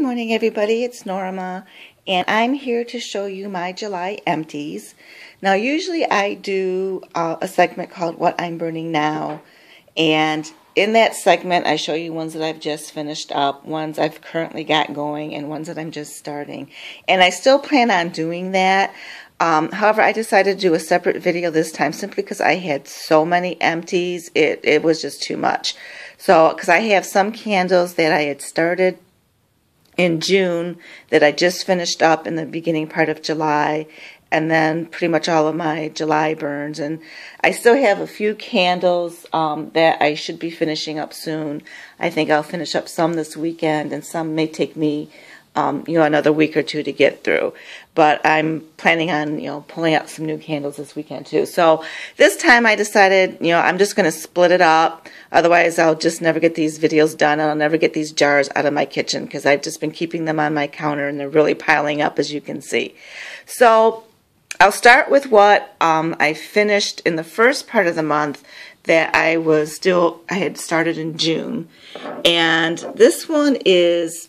morning, everybody. It's Norma, and I'm here to show you my July empties. Now, usually I do a segment called What I'm Burning Now, and in that segment I show you ones that I've just finished up, ones I've currently got going, and ones that I'm just starting. And I still plan on doing that. However, I decided to do a separate video this time simply because I had so many empties. It was just too much. So, because I have some candles that I had started in June that I just finished up in the beginning part of July, and then pretty much all of my July burns. And I still have a few candles that I should be finishing up soon. I think I'll finish up some this weekend, and some may take me another week or two to get through. But I'm planning on, pulling out some new candles this weekend too. So this time I decided, I'm just going to split it up. Otherwise, I'll just never get these videos done, and I'll never get these jars out of my kitchen because I've just been keeping them on my counter, and they're really piling up, as you can see. So I'll start with what I finished in the first part of the month that I had started in June. And this one is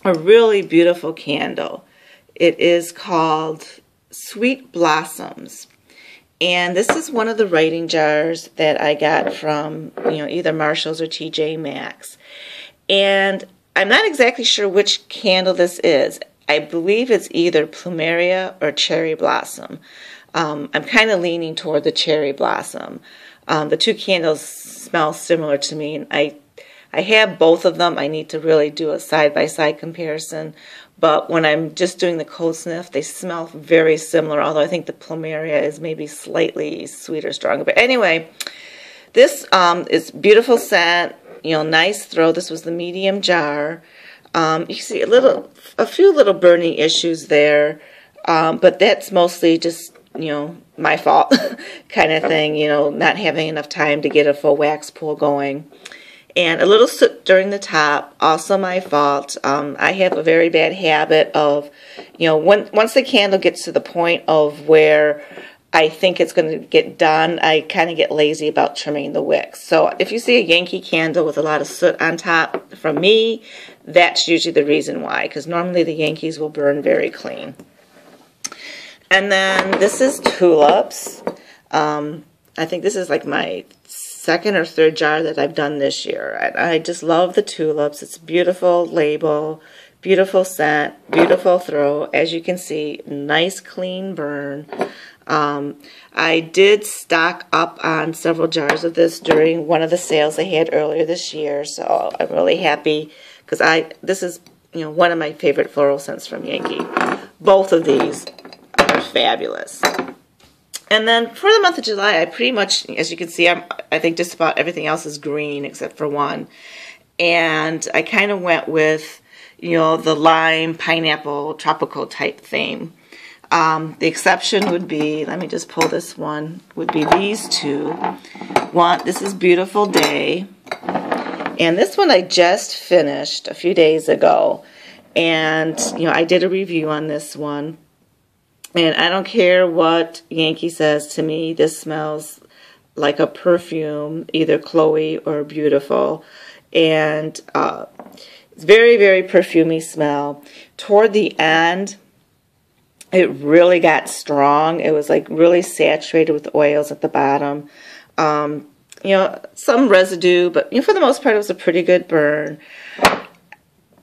a really beautiful candle. It is called Sweet Blossoms. And this is one of the writing jars that I got from, either Marshall's or TJ Maxx. And I'm not exactly sure which candle this is. I believe it's either Plumeria or Cherry Blossom. I'm kind of leaning toward the Cherry Blossom. The two candles smell similar to me, and I have both of them. I need to really do a side-by-side comparison. But when I'm just doing the cold sniff, they smell very similar, although I think the Plumeria is maybe slightly sweeter, stronger. But anyway, this is beautiful scent, nice throw. This was the medium jar. You can see a few little burning issues there, but that's mostly just, my fault kind of thing, not having enough time to get a full wax pull going. And a little soot during the top, also my fault. I have a very bad habit of, once the candle gets to the point of where I think it's going to get done, I kind of get lazy about trimming the wicks. So if you see a Yankee candle with a lot of soot on top from me, that's usually the reason why, because normally the Yankees will burn very clean. And then this is Tulips. I think this is like my second or third jar that I've done this year. I just love the Tulips. It's a beautiful label, beautiful scent, beautiful throw. As you can see, nice clean burn. I did stock up on several jars of this during one of the sales they had earlier this year, so I'm really happy because this is one of my favorite floral scents from Yankee. Both of these are fabulous. And then for the month of July, I pretty much, as you can see, I think just about everything else is green except for one. And I kind of went with, the lime, pineapple, tropical type theme. The exception would be, let me just pull this one, would be these two. This is Beautiful Day. And this one I just finished a few days ago. And, I did a review on this one. And I don't care what Yankee says to me, this smells like a perfume, either Chloe or Beautiful. And it's very, very perfumey smell. Toward the end, it really got strong. It was like really saturated with oils at the bottom. Some residue, but for the most part, it was a pretty good burn.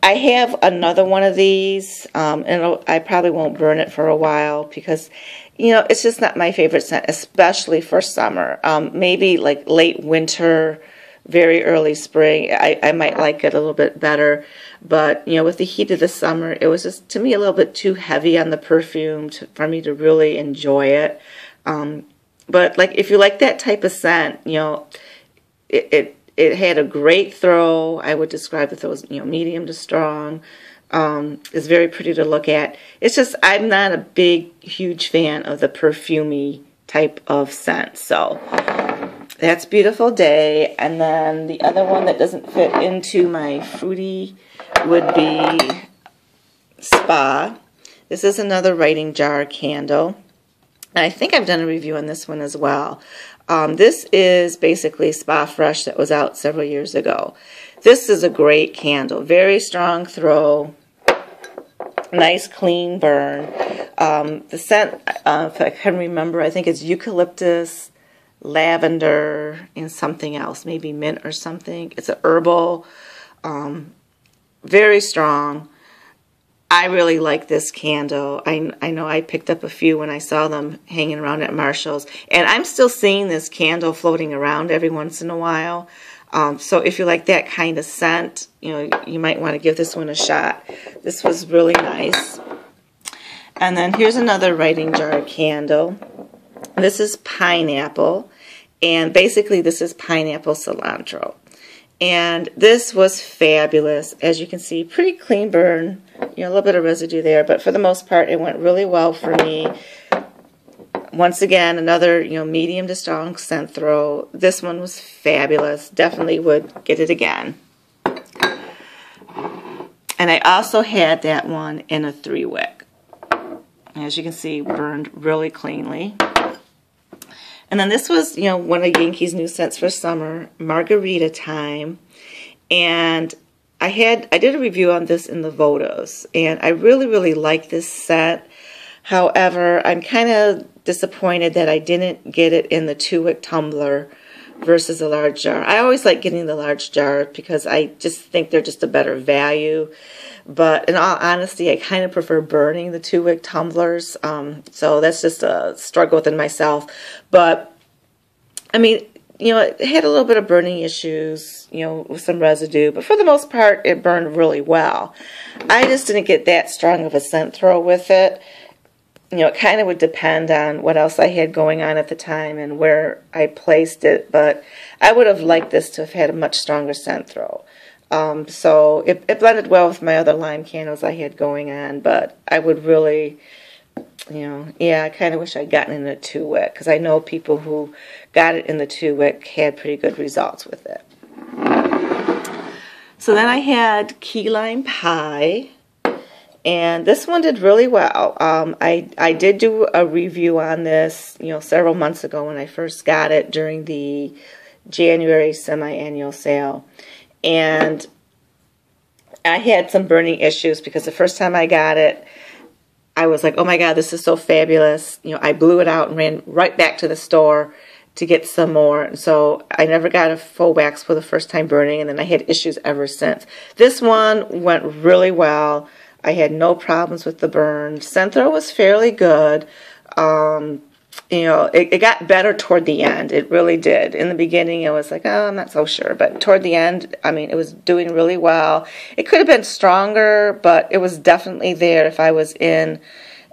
I have another one of these, and I probably won't burn it for a while because, it's just not my favorite scent, especially for summer. Maybe like late winter, very early spring, I might like it a little bit better. But, with the heat of the summer, it was just, to me, a little bit too heavy on the perfume for me to really enjoy it. But, like, if you like that type of scent, it had a great throw. I would describe the throw as, medium to strong. It's very pretty to look at. It's just, I'm not a big, huge fan of the perfumey type of scent. So that's Beautiful Day. And then the other one that doesn't fit into my fruity would be Spa. This is another writing jar candle. And I think I've done a review on this one as well. This is basically Spa Fresh that was out several years ago. this is a great candle. Very strong throw. Nice clean burn. The scent, if I can remember, I think it's eucalyptus, lavender, and something else. Maybe mint or something. It's a herbal. Very strong. I really like this candle. I know I picked up a few when I saw them hanging around at Marshall's. And I'm still seeing this candle floating around every once in a while. So if you like that kind of scent, you might want to give this one a shot. This was really nice. And then here's another writing jar candle. This is pineapple. And basically this is pineapple cilantro. And this was fabulous. As you can see, pretty clean burn. A little bit of residue there, but for the most part, it went really well for me. Once again, another medium to strong scent throw. This one was fabulous. Definitely would get it again. And I also had that one in a 3-wick. As you can see, burned really cleanly. And then this was, one of Yankee's new scents for summer, Margarita Time. And I did a review on this in the Votos, and I really, really like this scent. However, I'm kind of disappointed that I didn't get it in the 2-wick tumbler versus a large jar. I always like getting the large jar because I just think they're just a better value. But in all honesty, I kind of prefer burning the 2-wick tumblers. So that's just a struggle within myself. But, I mean, it had a little bit of burning issues, with some residue. But for the most part, it burned really well. I just didn't get that strong of a scent throw with it. It kind of would depend on what else I had going on at the time and where I placed it. But I would have liked this to have had a much stronger scent throw. So it blended well with my other lime candles I had going on. But I would really, I kind of wish I'd gotten in a 2-wick. Because I know people who got it in the 2-wick had pretty good results with it. So then I had key lime pie. And this one did really well. I did do a review on this, several months ago when I first got it during the January semi-annual sale. And I had some burning issues because the first time I got it, I was like, oh my God, this is so fabulous. I blew it out and ran right back to the store to get some more. And so I never got a full wax for the first time burning, and then I had issues ever since. This one went really well. I had no problems with the burn. Scent throw was fairly good. It got better toward the end. It really did. In the beginning, it was like, oh, I'm not so sure. But toward the end, I mean, it was doing really well. It could have been stronger, but it was definitely there if I was in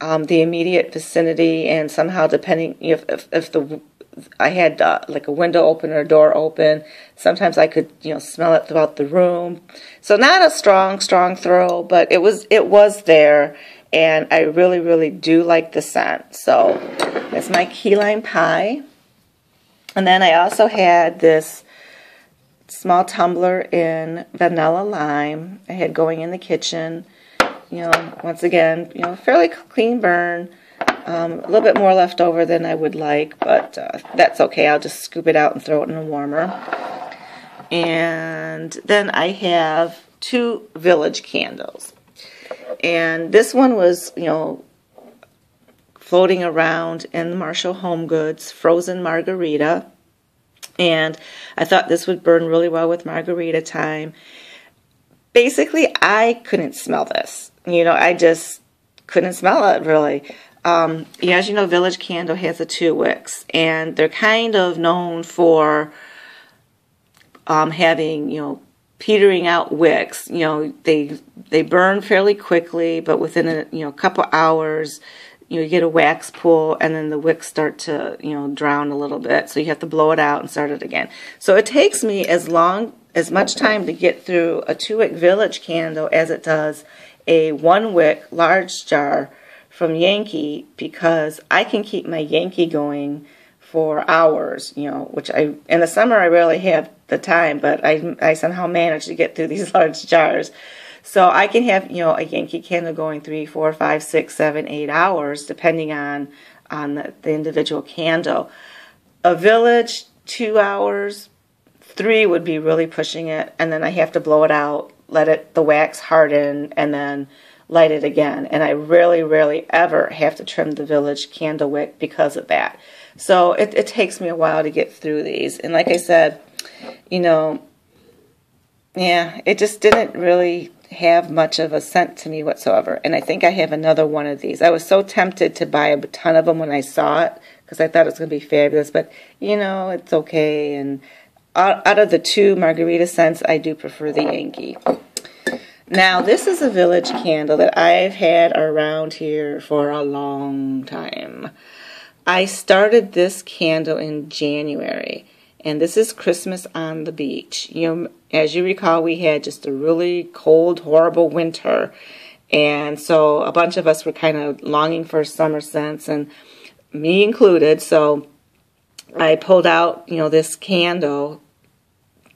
the immediate vicinity, and somehow depending if I had like a window open or a door open. Sometimes I could, smell it throughout the room. So not a strong throw, but it was there, and I really, really do like the scent. So that's my key lime pie. And then I also had this small tumbler in vanilla lime I had going in the kitchen. Once again, fairly clean burn. A little bit more left over than I would like, but that's okay. I'll just scoop it out and throw it in a warmer. And then I have 2 village candles. And this one was, floating around in the Marshall Home Goods, frozen margarita. And I thought this would burn really well with Margarita Time. Basically, I couldn't smell this. I just couldn't smell it, really. As you know, Village Candle has the 2 wicks, and they're kind of known for having, petering out wicks. They burn fairly quickly, but within a couple hours, you get a wax pull, and then the wicks start to drown a little bit. So you have to blow it out and start it again. So it takes me as much time to get through a 2-wick Village Candle as it does a 1-wick large jar from Yankee, because I can keep my Yankee going for hours, which in the summer I rarely have the time, but I somehow manage to get through these large jars. So I can have, a Yankee candle going 3, 4, 5, 6, 7, 8 hours, depending on the individual candle. A Village, 2 hours, 3 would be really pushing it, and then I have to blow it out, let the wax harden, and then light it again. And I rarely ever have to trim the Village candle wick because of that. So it takes me a while to get through these. And like I said, you know, yeah, it just didn't really have much of a scent to me whatsoever. And I think I have another one of these. I was so tempted to buy a ton of them when I saw it because I thought it was going to be fabulous. But, you know, it's okay. And out of the 2 Margarita scents, I do prefer the Yankee. Now, this is a Village candle that I've had around here for a long time. I started this candle in January, and this is Christmas on the Beach. You know, as you recall, we had just a really cold, horrible winter, and so a bunch of us were kind of longing for summer scents, and me included. So I pulled out, you know, this candle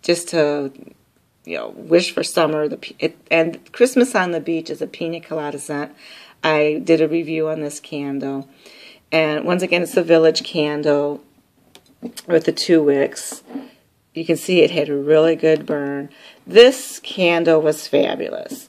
just to, you know, wish for summer. And Christmas on the Beach is a pina colada scent. I did a review on this candle. And once again, it's a Village candle with the 2 wicks. You can see it had a really good burn. This candle was fabulous.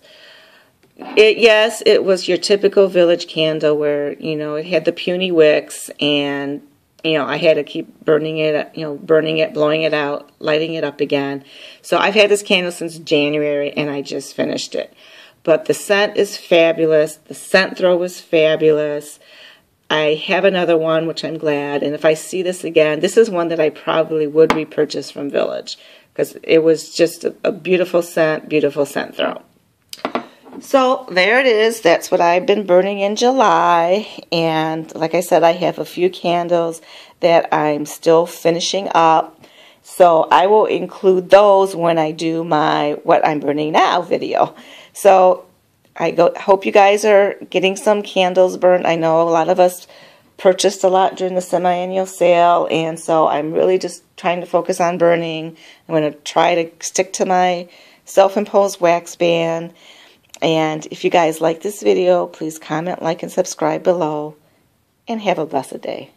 Yes, it was your typical Village candle where, you know, it had the puny wicks, and, you know, I had to keep burning it, you know, burning it, blowing it out, lighting it up again. So I've had this candle since January, and I just finished it. But the scent is fabulous. The scent throw was fabulous. I have another one, which I'm glad. And if I see this again, this is one that I probably would repurchase from Village because it was just a beautiful scent throw. So there it is. That's what I've been burning in July. And like I said, I have a few candles that I'm still finishing up. So I will include those when I do my What I'm Burning Now video. So I hope you guys are getting some candles burned. I know a lot of us purchased a lot during the semi-annual sale, and so I'm really just trying to focus on burning. I'm going to try to stick to my self-imposed wax ban. And if you guys like this video, please comment, like, and subscribe below, and have a blessed day.